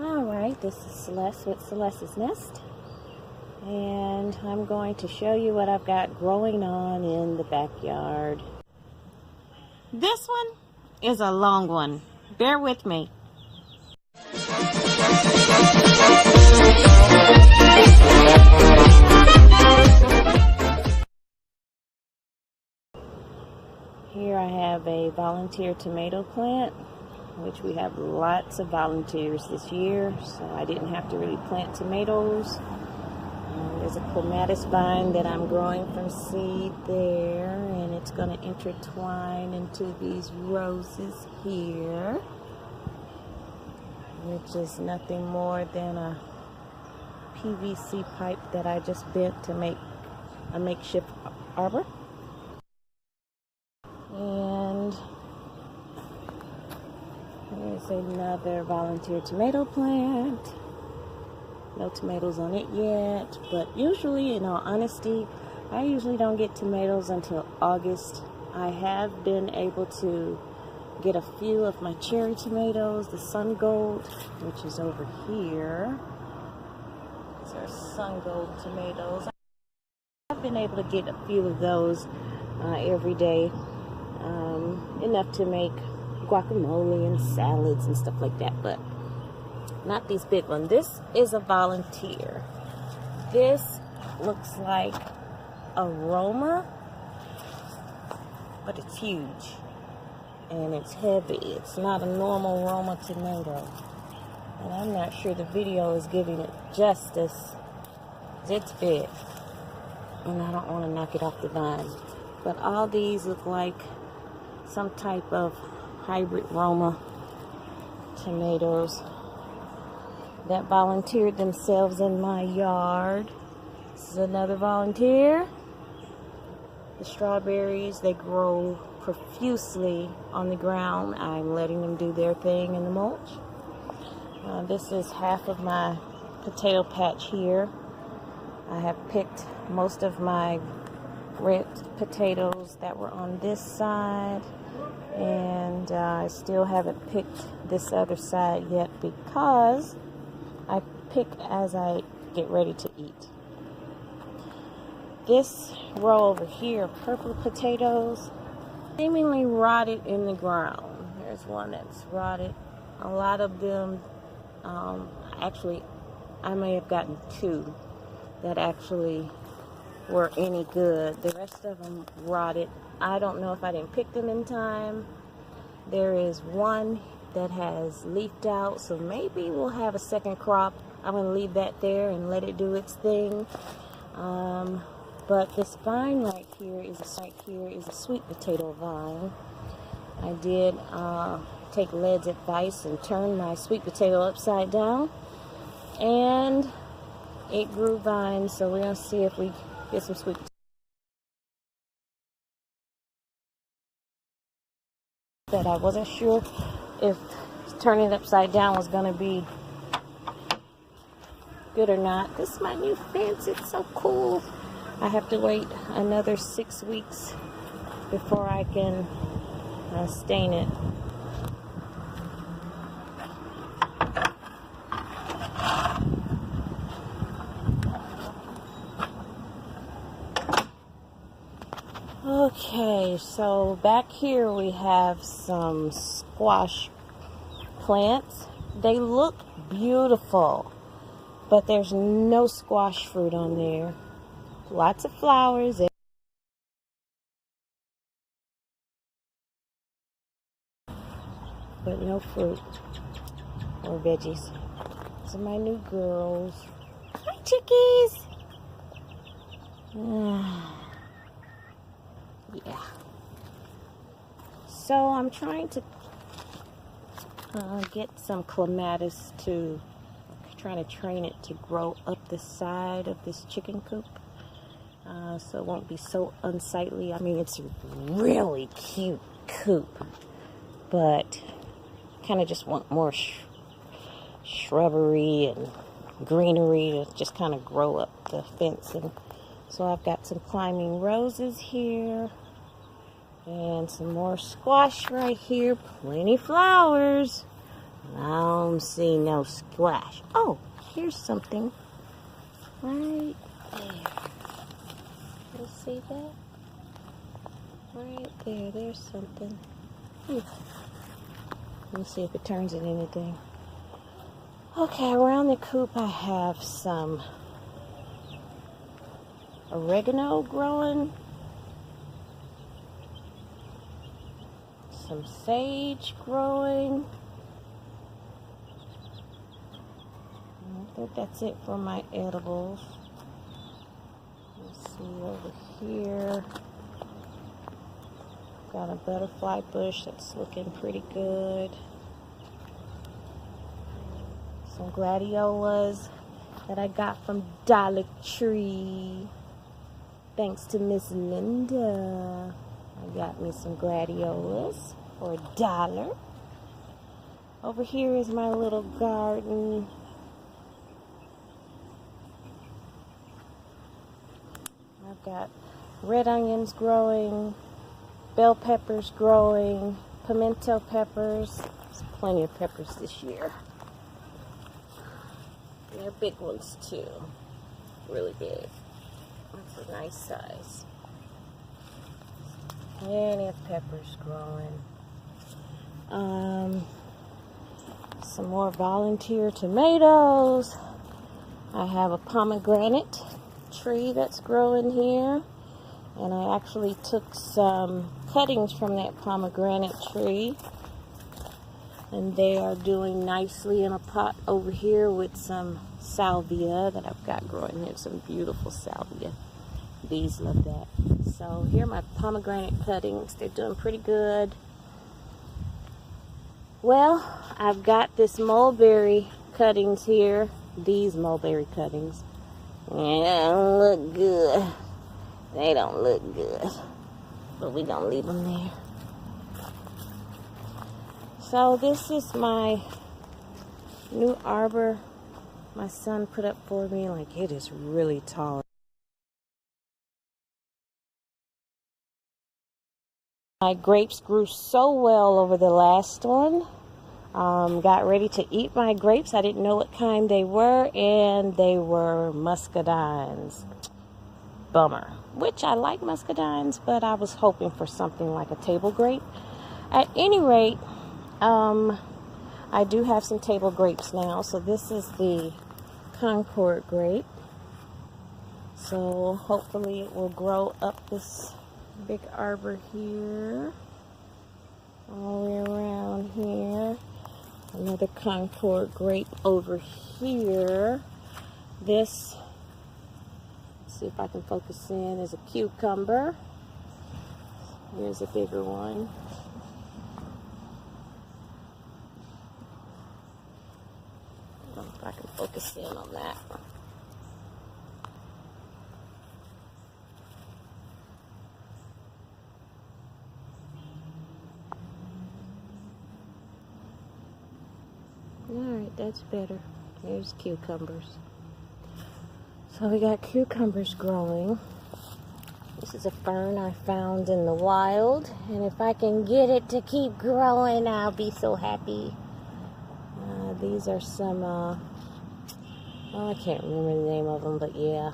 Alright, this is Celeste with Celeste's Nest, and I'm going to show you what I've got growing on in the backyard. This one is a long one. Bear with me. Here I have a volunteer tomato plant, which we have lots of volunteers this year, so I didn't have to really plant tomatoes. There's a clematis vine that I'm growing from seed there, and it's going to intertwine into these roses here, which is nothing more than a PVC pipe that I just bent to make a makeshift arbor. And there's another volunteer tomato plant. No tomatoes on it yet, but usually, in all honesty, I usually don't get tomatoes until August. I have been able to get a few of my cherry tomatoes, the sun gold, which is over here. These are sun gold tomatoes. I've been able to get a few of those every day, enough to make guacamole and salads and stuff like that, but not these big ones. This is a volunteer. This looks like a Roma, but it's huge and it's heavy. It's not a normal Roma tomato, and I'm not sure the video is giving it justice. It's big, and I don't want to knock it off the vine, but all these look like some type of hybrid Roma tomatoes that volunteered themselves in my yard. This is another volunteer. The strawberries, they grow profusely on the ground. I'm letting them do their thing in the mulch. This is half of my potato patch here. I have picked most of my red potatoes that were on this side, and I still haven't picked this other side yet because I pick as I get ready to eat. This row over here, purple potatoes, seemingly rotted in the ground. There's one that's rotted. A lot of them, actually, I may have gotten two that actually were any good. The rest of them rotted. I don't know if I didn't pick them in time. There is one that has leafed out, so maybe we'll have a second crop. I'm going to leave that there and let it do its thing. But this vine right here is a sweet potato vine. I did take Led's advice and turn my sweet potato upside down, and it grew vines, so we're going to see if we get some sweet potatoes. That I wasn't sure if turning it upside down was going to be good or not. This is my new fence. It's so cool. I have to wait another 6 weeks before I can stain it. Okay, so back here we have some squash plants. They look beautiful, but there's no squash fruit on there. Lots of flowers, but no fruit or veggies. So my new girls. Hi, chickies! Yeah. So I'm trying to get some clematis trying to train it to grow up the side of this chicken coop, so it won't be so unsightly. I mean, it's a really cute coop, but kind of just want more shrubbery and greenery to just kind of grow up the fence. And so I've got some climbing roses here and some more squash right here. Plenty flowers. I don't see no squash. Oh, here's something right there. You see that? Right there, there's something. Let me see if it turns into anything. Okay, around the coop I have some oregano growing, some sage growing. I think that's it for my edibles. Let's see over here. Got a butterfly bush that's looking pretty good. Some gladiolas that I got from Dollar Tree. Thanks to Miss Linda. I got me some gladiolas for $1. Over here is my little garden. I've got red onions growing, bell peppers growing, pimento peppers. There's plenty of peppers this year. And they're big ones too. Really big. That's a nice size. Plenty of peppers growing. Some more volunteer tomatoes. I have a pomegranate tree that's growing here. And I actually took some cuttings from that pomegranate tree. And they are doing nicely in a pot over here with some salvia that I've got growing here. Some beautiful salvia. Bees love that. So here are my pomegranate cuttings. They're doing pretty good. Well, I've got this mulberry cuttings here. These mulberry cuttings. And they don't look good. They don't look good. But we're going to leave them there. So this is my new arbor my son put up for me. Like, it is really tall. My grapes grew so well over the last one. Got ready to eat my grapes. I didn't know what kind they were, and they were muscadines. Bummer. Which I like muscadines, but I was hoping for something like a table grape. At any rate, I do have some table grapes now. So this is the Concord grape. So hopefully it will grow up this big arbor here, all the way around here. Another Concord grape over here. This, let's see if I can focus in, is a cucumber. Here's a bigger one. I don't know if I can focus in on that. Alright, that's better. There's cucumbers. So we got cucumbers growing. This is a fern I found in the wild. And if I can get it to keep growing, I'll be so happy. These are some, I can't remember the name of them, but yeah,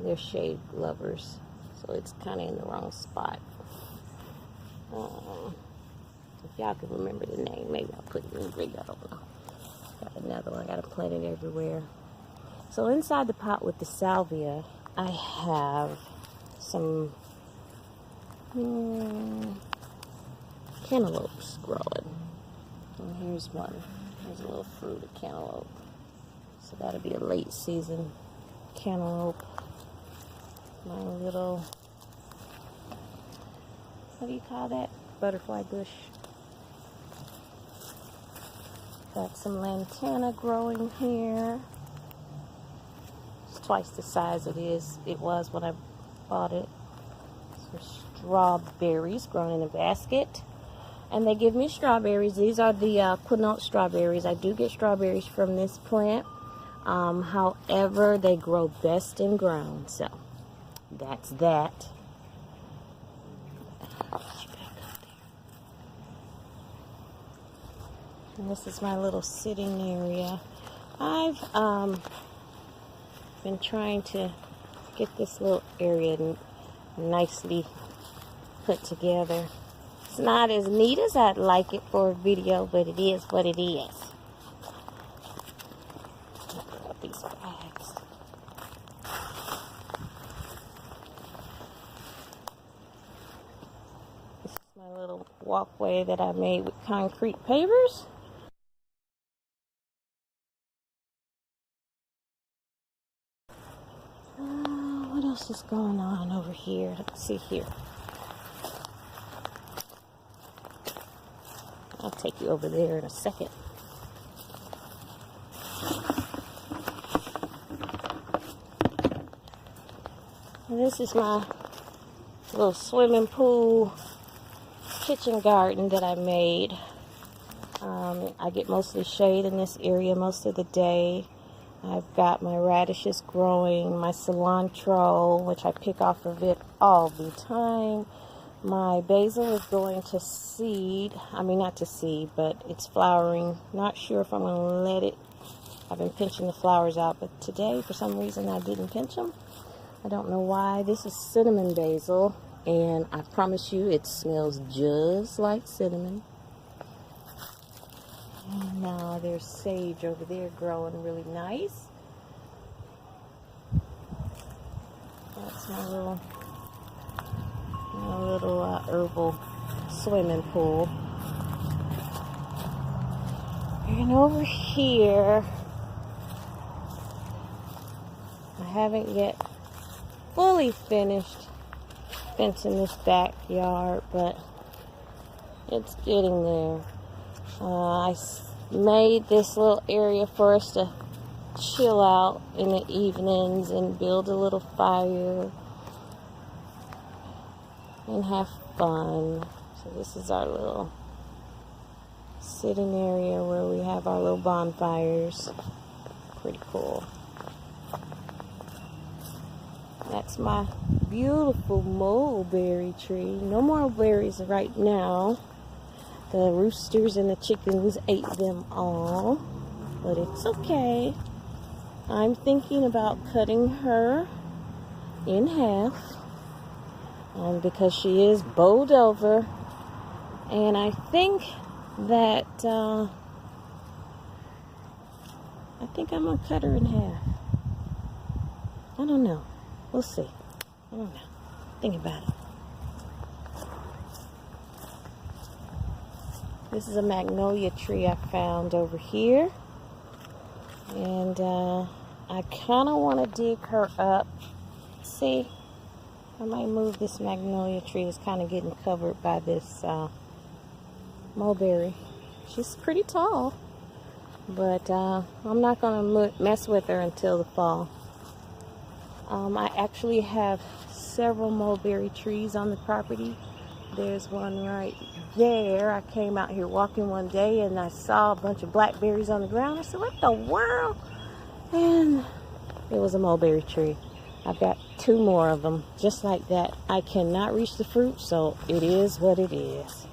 they're shade lovers. So it's kind of in the wrong spot. If y'all can remember the name, maybe I'll put it in the video. I don't know. Got another one. I got to plant it everywhere. So inside the pot with the salvia, I have some cantaloupes growing. And here's one. There's a little fruit of cantaloupe. So that'll be a late season cantaloupe. My little, what do you call that? Butterfly bush. Got some lantana growing here. It's twice the size it was when I bought it. Some strawberries growing in a basket. And they give me strawberries. These are the quinoa strawberries. I do get strawberries from this plant. However, they grow best in ground. So, that's that. And this is my little sitting area. I've been trying to get this little area nicely put together. It's not as neat as I'd like it for a video, but it is what it is. Grab these bags. This is my little walkway that I made with concrete pavers. What else is going on over here? Let's see here. I'll take you over there in a second. This is my little swimming pool kitchen garden that I made. I get mostly shade in this area most of the day. I've got my radishes growing, my cilantro, which I pick off of it all the time. My basil is going to seed. I mean, not to seed, but it's flowering. Not sure if I'm going to let it. I've been pinching the flowers out, but today, for some reason, I didn't pinch them. I don't know why. This is cinnamon basil, and I promise you, it smells just like cinnamon. And now there's sage over there growing really nice. That's my little herbal swimming pool. And over here, I haven't yet fully finished fencing this backyard, but it's getting there. I made this little area for us to chill out in the evenings and build a little fire and have fun. So this is our little sitting area where we have our little bonfires. Pretty cool. That's my beautiful mulberry tree. No more berries right now. The roosters and the chickens ate them all, but it's okay. I'm thinking about cutting her in half because she is bowed over, and I think that I'm gonna cut her in half. I don't know. We'll see. I don't know. Think about it. This is a magnolia tree I found over here. And I kind of want to dig her up. See, I might move this magnolia tree. It's kind of getting covered by this mulberry. She's pretty tall. But I'm not going to mess with her until the fall. I actually have several mulberry trees on the property. There's one right there. I came out here walking one day and I saw a bunch of blackberries on the ground. I said, what the world? And it was a mulberry tree. I've got 2 more of them just like that. I cannot reach the fruit, so it is what it is.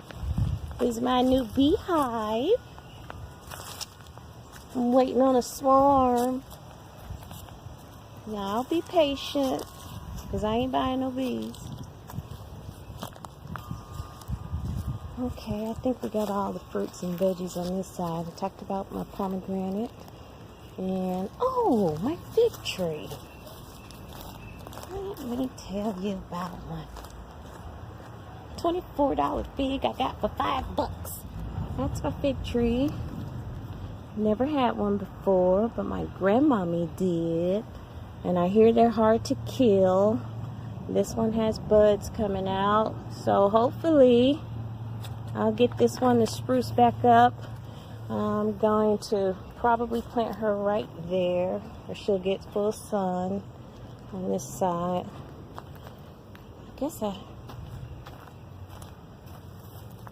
This is my new beehive. I'm waiting on a swarm. Now I'll be patient because I ain't buying no bees. Okay, I think we got all the fruits and veggies on this side. I talked about my pomegranate. And, oh, my fig tree. Let me tell you about my $24 fig I got for $5. That's my fig tree. Never had one before, but my grandmommy did. And I hear they're hard to kill. This one has buds coming out. So hopefully I'll get this one to spruce back up. I'm going to probably plant her right there where she'll get full sun on this side.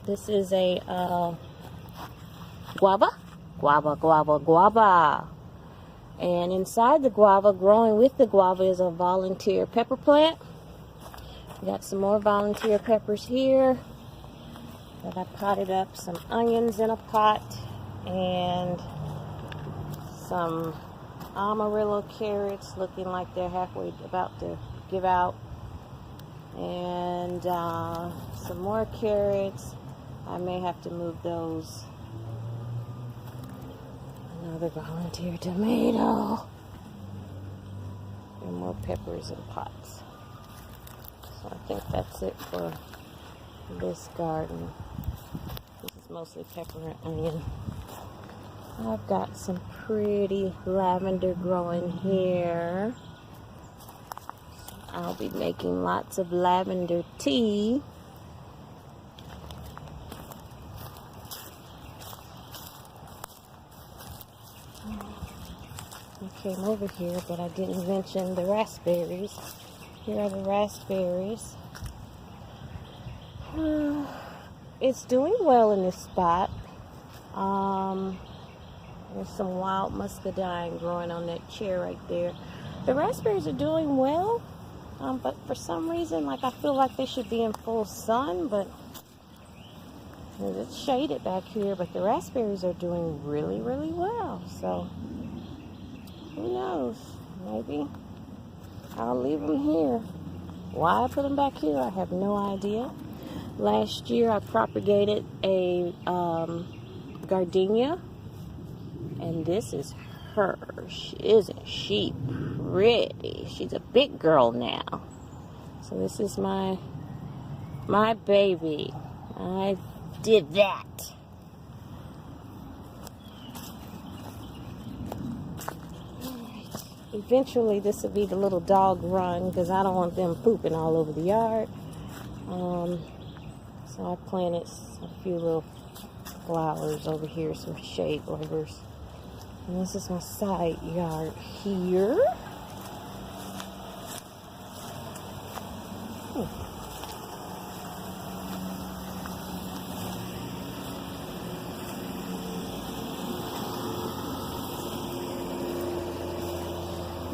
This is a guava. And inside the guava, growing with the guava, is a volunteer pepper plant. We got some more volunteer peppers here. But I potted up some onions in a pot. and some Amarillo carrots looking like they're halfway about to give out, and some more carrots. I may have to move those. Another volunteer tomato, and more peppers in pots. So I think that's it for this garden. This is mostly pepper and onion. I've got some pretty lavender growing here. I'll be making lots of lavender tea. I came over here, but I didn't mention the raspberries. Here are the raspberries. It's doing well in this spot. There's some wild muscadine growing on that chair right there. The raspberries are doing well, but for some reason, like, I feel like they should be in full sun, but it's shaded back here. But the raspberries are doing really, really well. So who knows? Maybe I'll leave them here. Why I put them back here, I have no idea. Last year, I propagated a gardenia. And this is her. Isn't she pretty? She's a big girl now. So this is my baby. I did that. Alright. Eventually this will be the little dog run, because I don't want them pooping all over the yard. So I planted a few little flowers over here, some shade lovers. And this is my side yard here.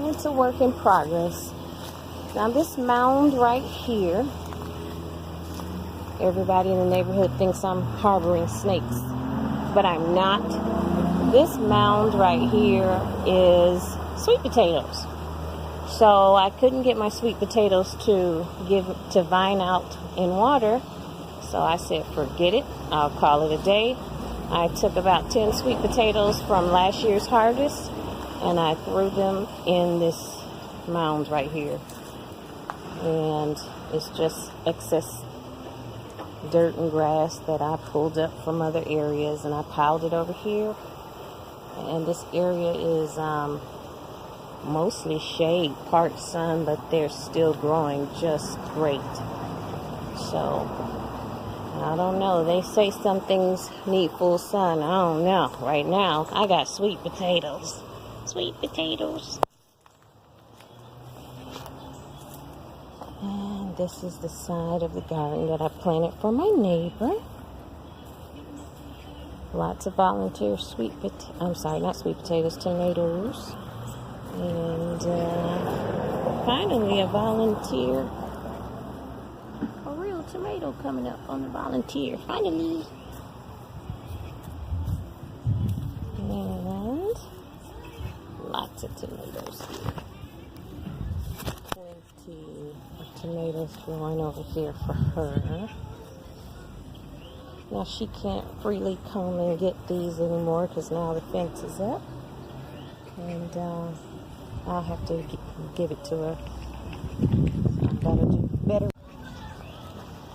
It's a work in progress. Now this mound right here, everybody in the neighborhood thinks I'm harboring snakes, but I'm not. This mound right here is sweet potatoes. So I couldn't get my sweet potatoes to vine out in water. So I said, forget it. I'll call it a day. I took about 10 sweet potatoes from last year's harvest, and I threw them in this mound right here. And it's just excess dirt and grass that I pulled up from other areas, and I piled it over here. And this area is mostly shade, part sun, but they're still growing just great. So I don't know. They say some things need full sun. I don't know. Right now, I got sweet potatoes. Sweet potatoes. And this is the side of the garden that I planted for my neighbor. Lots of volunteer tomatoes. And finally a real tomato coming up on the volunteer. Finally. And lots of tomatoes here. Plenty of tomatoes growing over here for her. Now she can't freely come and get these anymore because now the fence is up. And I'll have to give it to her. I gotta do better.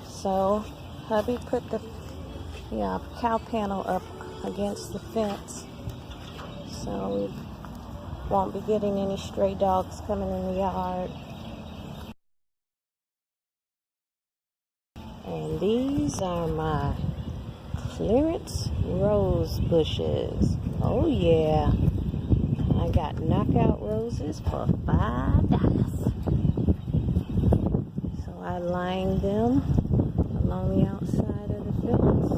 So hubby put the cow panel up against the fence. So we won't be getting any stray dogs coming in the yard. And these are my clearance rose bushes. Oh yeah. I got knockout roses for $5. So I lined them along the outside of the fence.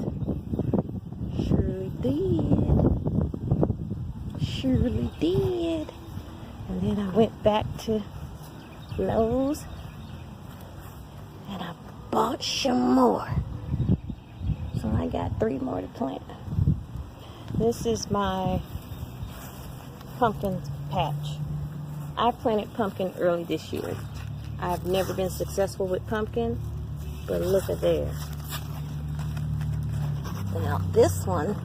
Surely did. Surely did. And then I went back to Lowe's and I bought some more. So I got 3 more to plant. This is my pumpkin patch. I planted pumpkin early this year. I've never been successful with pumpkin, but look at there. And now this one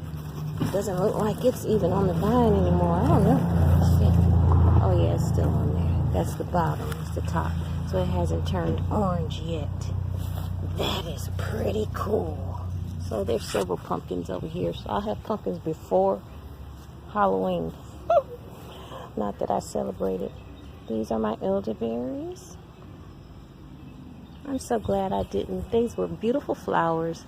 doesn't look like it's even on the vine anymore. I don't know. Oh yeah, it's still on there. That's the bottom, it's the top. So it hasn't turned orange yet. That is pretty cool. So there's several pumpkins over here. So I'll have pumpkins before Halloween. Not that I celebrate it. These are my elderberries. I'm so glad I didn't. These were beautiful flowers,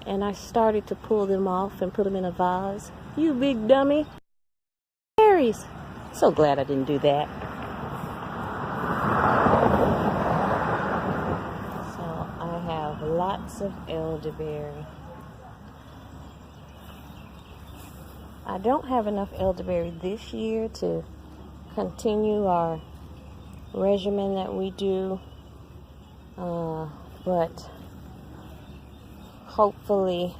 and I started to pull them off and put them in a vase. You big dummy. Berries. So glad I didn't do that. So I have lots of elderberry. I don't have enough elderberry this year to continue our regimen that we do, but hopefully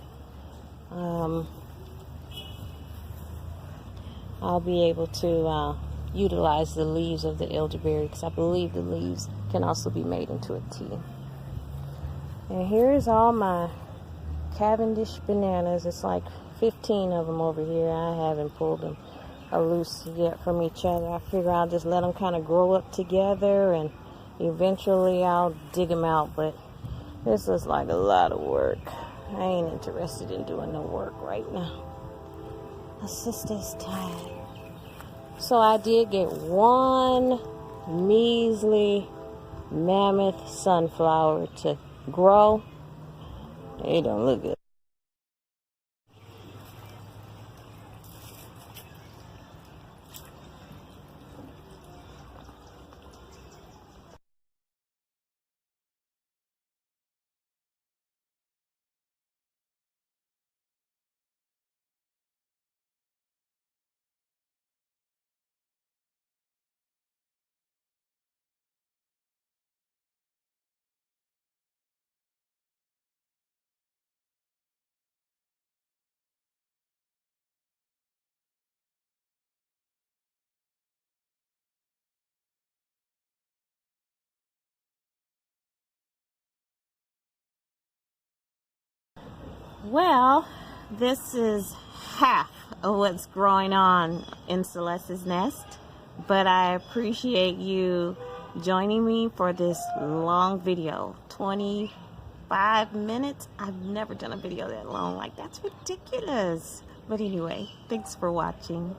I'll be able to utilize the leaves of the elderberry, because I believe the leaves can also be made into a tea. And here's all my Cavendish bananas. It's like 15 of them over here. I haven't pulled them loose yet from each other. I figure I'll just let them kind of grow up together, and eventually I'll dig them out, but this is like a lot of work. I ain't interested in doing no work right now. My sister's tired. So I did get one measly mammoth sunflower to grow. It don't look good. Well, this is half of what's growing on in Celeste's nest, but I appreciate you joining me for this long video. 25 minutes? I've never done a video that long. Like, that's ridiculous. But anyway, thanks for watching.